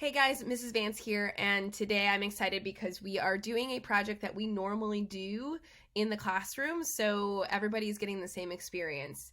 Hey guys, Mrs. Vance here, and today I'm excited because we are doing a project that we normally do in the classroom, so everybody's getting the same experience.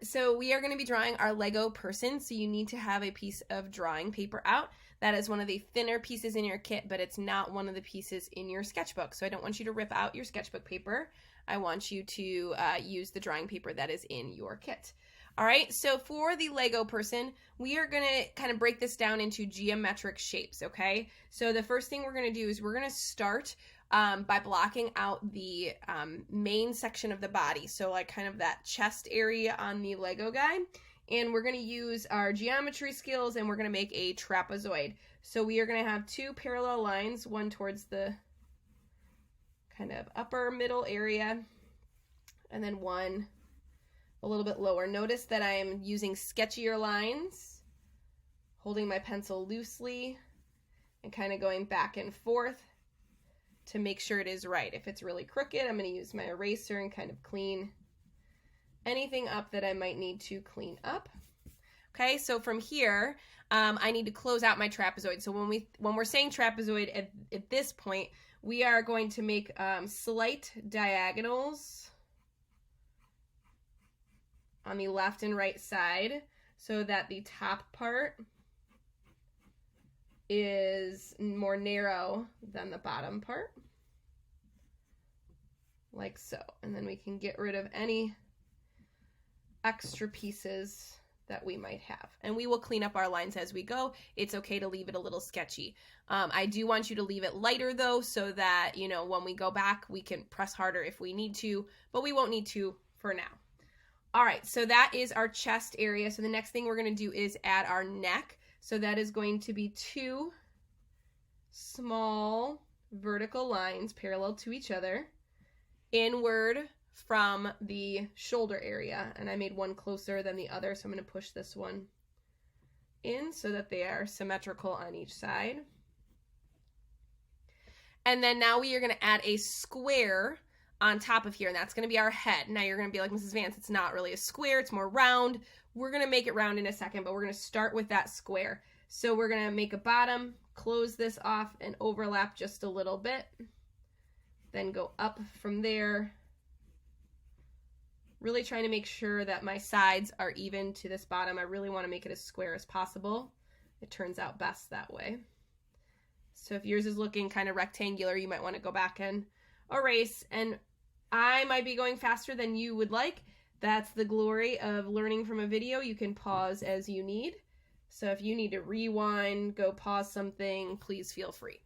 So we are going to be drawing our Lego person, so you need to have a piece of drawing paper out. That is one of the thinner pieces in your kit, but it's not one of the pieces in your sketchbook, so I don't want you to rip out your sketchbook paper. I want you to use the drawing paper that is in your kit. All right, so for the Lego person, we are going to kind of break this down into geometric shapes, okay? So the first thing we're going to do is we're going to start by blocking out the main section of the body, so like kind of that chest area on the Lego guy. And we're going to use our geometry skills and we're going to make a trapezoid. So we are going to have two parallel lines, one towards the kind of upper middle area and then one a little bit lower. Notice that I am using sketchier lines, holding my pencil loosely and kind of going back and forth to make sure it is right. If it's really crooked, I'm going to use my eraser and kind of clean anything up that I might need to clean up. Okay, so from here, I need to close out my trapezoid. So when we're saying trapezoid at this point, we are going to make slight diagonals on the left and right side so that the top part is more narrow than the bottom part, like so. And then we can get rid of any extra pieces that we might have. And we will clean up our lines as we go. It's okay to leave it a little sketchy. I do want you to leave it lighter though, so that, you know, when we go back, we can press harder if we need to, but we won't need to for now. All right, so that is our chest area. So the next thing we're going to do is add our neck. So that is going to be two small vertical lines parallel to each other inward from the shoulder area. And I made one closer than the other, so I'm going to push this one in so that they are symmetrical on each side. And then now we are going to add a square on top of here, and that's going to be our head. Now you're going to be like, Mrs. Vance, it's not really a square, it's more round. We're going to make it round in a second, but we're going to start with that square. So we're going to make a bottom, close this off, and overlap just a little bit. Then go up from there. Really trying to make sure that my sides are even to this bottom. I really want to make it as square as possible. It turns out best that way. So if yours is looking kind of rectangular, you might want to go back and erase, and I might be going faster than you would like. That's the glory of learning from a video. You can pause as you need. So if you need to rewind, go pause something, please feel free.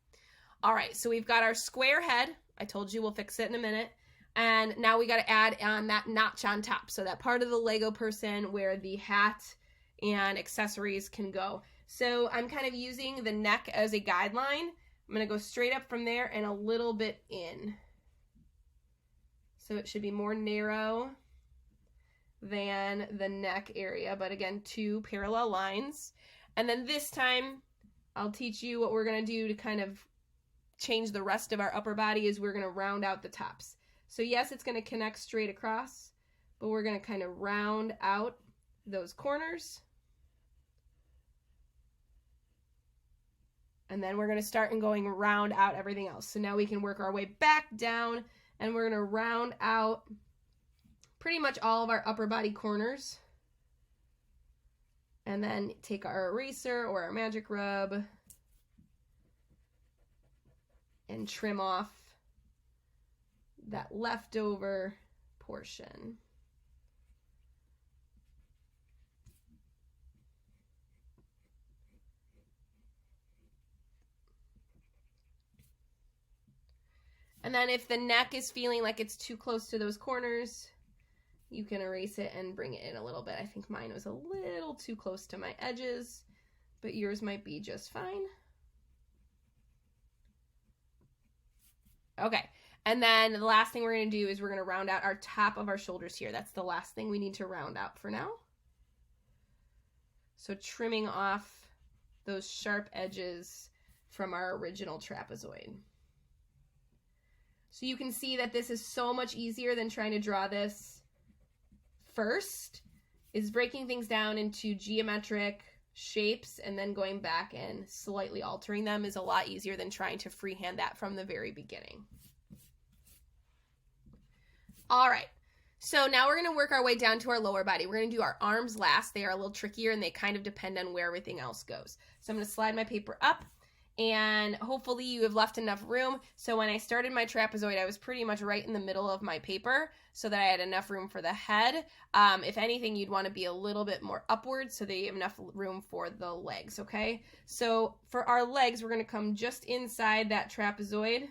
All right, so we've got our square head. I told you we'll fix it in a minute. And now we got to add on that notch on top. So that part of the Lego person where the hat and accessories can go. So I'm kind of using the neck as a guideline. I'm going to go straight up from there and a little bit in. So it should be more narrow than the neck area, but again, two parallel lines. And then this time, I'll teach you what we're going to do to kind of change the rest of our upper body is we're going to round out the tops. So yes, it's going to connect straight across, but we're going to kind of round out those corners. And then we're going to start and going round out everything else. So now we can work our way back down, and we're going to round out pretty much all of our upper body corners. And then take our eraser or our magic rub and trim off that leftover portion. And then if the neck is feeling like it's too close to those corners, you can erase it and bring it in a little bit. I think mine was a little too close to my edges, but yours might be just fine. Okay, and then the last thing we're going to do is we're going to round out our top of our shoulders here. That's the last thing we need to round out for now. So trimming off those sharp edges from our original trapezoid. So you can see that this is so much easier than trying to draw this first, is breaking things down into geometric shapes and then going back and slightly altering them is a lot easier than trying to freehand that from the very beginning. All right, so now we're going to work our way down to our lower body. We're going to do our arms last. They are a little trickier and they kind of depend on where everything else goes. So I'm going to slide my paper up, and hopefully you have left enough room. So when I started my trapezoid, I was pretty much right in the middle of my paper so that I had enough room for the head. If anything, you'd want to be a little bit more upward so that you have enough room for the legs, okay? So for our legs, we're going to come just inside that trapezoid,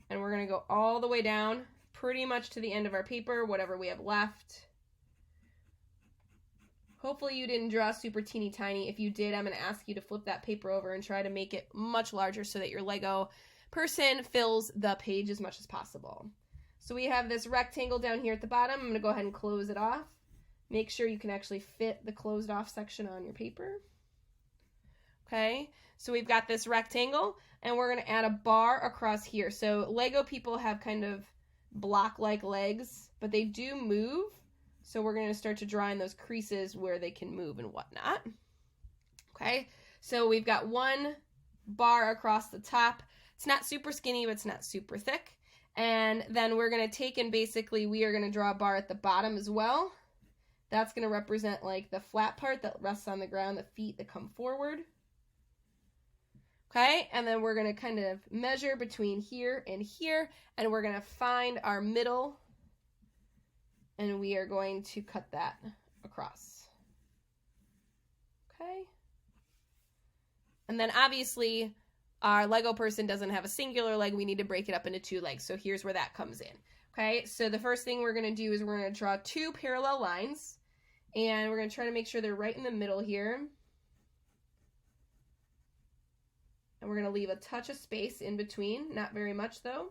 and we're going to go all the way down pretty much to the end of our paper, whatever we have left. Hopefully you didn't draw super teeny tiny. If you did, I'm going to ask you to flip that paper over and try to make it much larger so that your Lego person fills the page as much as possible. So we have this rectangle down here at the bottom. I'm going to go ahead and close it off. Make sure you can actually fit the closed off section on your paper. Okay, so we've got this rectangle, and we're going to add a bar across here. So Lego people have kind of block-like legs, but they do move. So we're going to start to draw in those creases where they can move and whatnot. Okay, so we've got one bar across the top. It's not super skinny, but it's not super thick. And then we're going to take and basically we are going to draw a bar at the bottom as well. That's going to represent like the flat part that rests on the ground, the feet that come forward. Okay, and then we're going to kind of measure between here, and we're going to find our middle, and we are going to cut that across. Okay. And then obviously our Lego person doesn't have a singular leg. We need to break it up into two legs. So here's where that comes in. Okay, so the first thing we're going to do is we're going to draw two parallel lines, and we're going to try to make sure they're right in the middle here. And we're going to leave a touch of space in between, not very much though.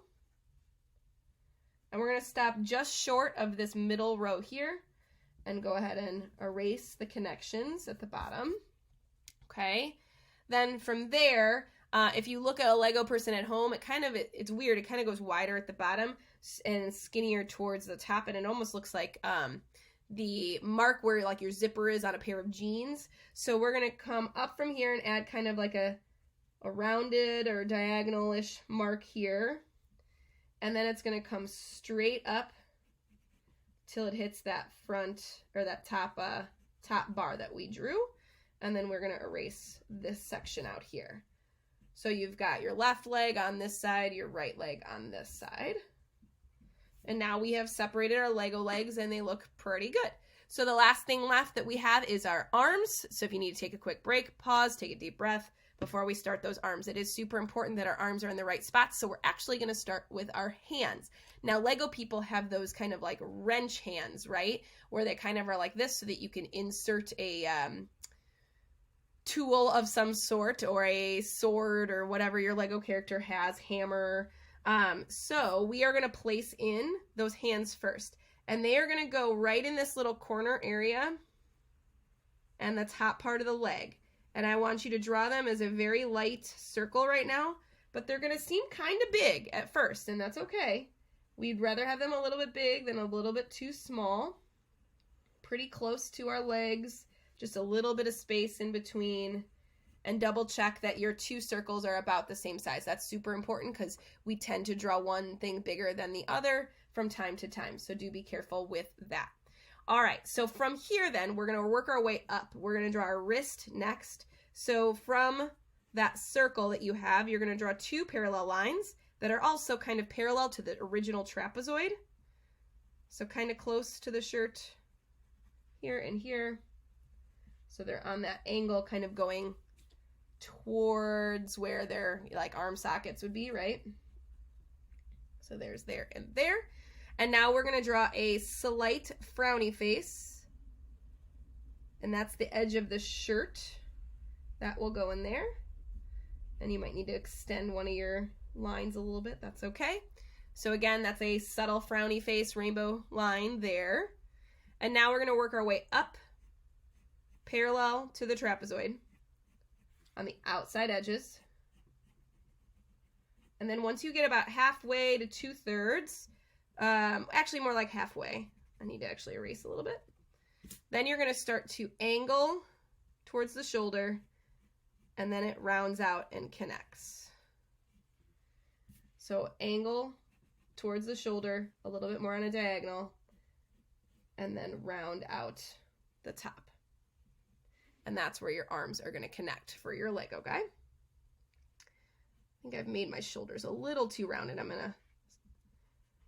And we're going to stop just short of this middle row here and go ahead and erase the connections at the bottom. Okay. Then from there, if you look at a Lego person at home, it's weird. It kind of goes wider at the bottom and skinnier towards the top. And it almost looks like the mark where like your zipper is on a pair of jeans. So we're going to come up from here and add kind of like a rounded or diagonal-ish mark here. And then it's going to come straight up till it hits that front or that top bar that we drew. And then we're going to erase this section out here. So you've got your left leg on this side, your right leg on this side. And now we have separated our Lego legs and they look pretty good. So the last thing left that we have is our arms. So if you need to take a quick break, pause, take a deep breath before we start those arms. It is super important that our arms are in the right spots, so we're actually going to start with our hands. Now, Lego people have those kind of like wrench hands, right? Where they kind of are like this so that you can insert a tool of some sort or a sword or whatever your Lego character has, hammer. So we are going to place in those hands first. And they are going to go right in this little corner area and the top part of the leg. And I want you to draw them as a very light circle right now, but they're going to seem kind of big at first, and that's okay. We'd rather have them a little bit big than a little bit too small. Pretty close to our legs, just a little bit of space in between, and double check that your two circles are about the same size. That's super important because we tend to draw one thing bigger than the other from time to time, so do be careful with that. All right, so from here then, we're going to work our way up. We're going to draw our wrist next. So from that circle that you have, you're going to draw two parallel lines that are also kind of parallel to the original trapezoid. So kind of close to the shirt here and here. So they're on that angle kind of going towards where their like arm sockets would be, right? So there's there and there. And now we're going to draw a slight frowny face. And that's the edge of the shirt. That will go in there. And you might need to extend one of your lines a little bit. That's okay. So again, that's a subtle frowny face rainbow line there. And now we're going to work our way up parallel to the trapezoid on the outside edges. And then once you get about halfway to 2/3, actually more like halfway. I need to actually erase a little bit. Then you're going to start to angle towards the shoulder, and then it rounds out and connects. So angle towards the shoulder, a little bit more on a diagonal, and then round out the top. And that's where your arms are going to connect for your Lego guy. I think I've made my shoulders a little too rounded. I'm going to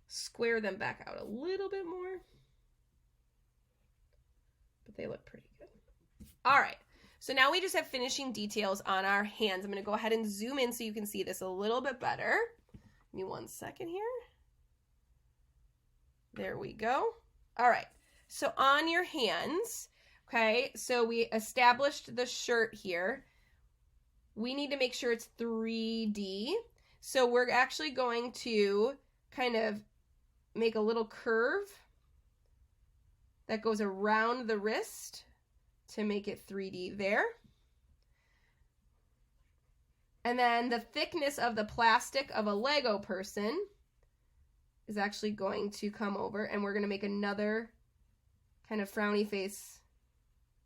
square them back out a little bit more. But they look pretty good. All right. So now we just have finishing details on our hands. I'm going to go ahead and zoom in so you can see this a little bit better. Give me 1 second here. There we go. All right. So on your hands, okay, so we established the shirt here. We need to make sure it's 3D. So we're actually going to kind of make a little curve that goes around the wrist to make it 3D there. And then the thickness of the plastic of a Lego person is actually going to come over, and we're going to make another kind of frowny face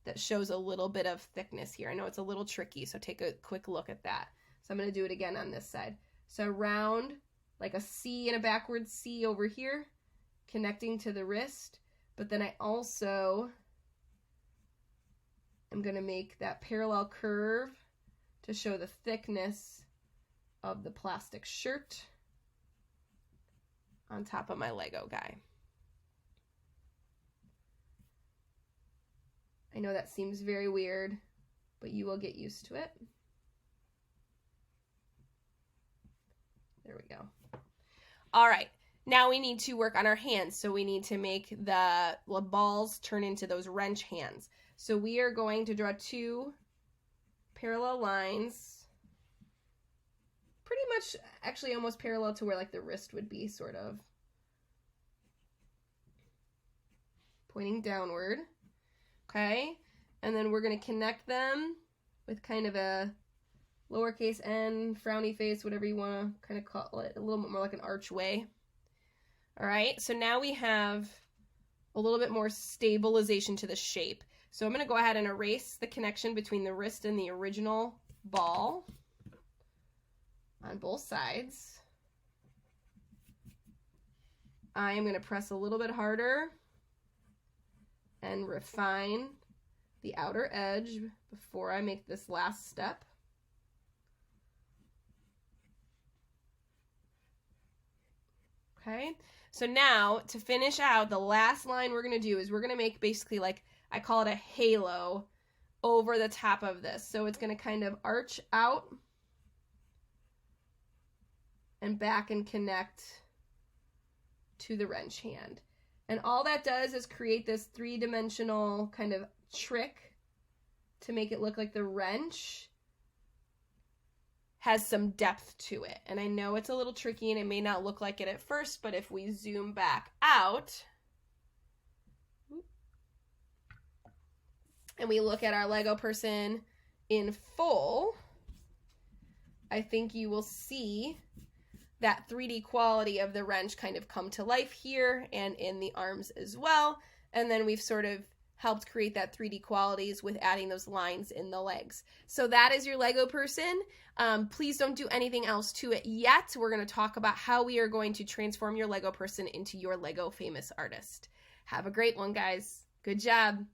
that shows a little bit of thickness here. I know it's a little tricky, so take a quick look at that. So I'm going to do it again on this side. So round like a C and a backward C over here, connecting to the wrist. But then I also am going to make that parallel curve to show the thickness of the plastic shirt on top of my Lego guy. I know that seems very weird, but you will get used to it. There we go. All right, now we need to work on our hands. So we need to make the balls turn into those wrench hands. So we are going to draw 2 parallel lines, pretty much actually almost parallel to where like the wrist would be, sort of pointing downward. Okay, and then we're going to connect them with kind of a lowercase n, frowny face, whatever you want to kind of call it, a little bit more like an archway. All right, so now we have a little bit more stabilization to the shape. So I'm going to go ahead and erase the connection between the wrist and the original ball on both sides. I am going to press a little bit harder and refine the outer edge before I make this last step. Okay, so now to finish out, the last line we're going to do is we're going to make basically like, I call it a halo over the top of this. So it's going to kind of arch out and back and connect to the wrench hand. And all that does is create this 3-dimensional kind of trick to make it look like the wrench has some depth to it. And I know it's a little tricky and it may not look like it at first, but if we zoom back out and we look at our Lego person in full, I think you will see that 3D quality of the wrench kind of come to life here and in the arms as well. And then we've sort of helped create that 3D qualities with adding those lines in the legs. So that is your Lego person. Please don't do anything else to it yet. We're going to talk about how we are going to transform your Lego person into your Lego famous artist. Have a great one, guys. Good job.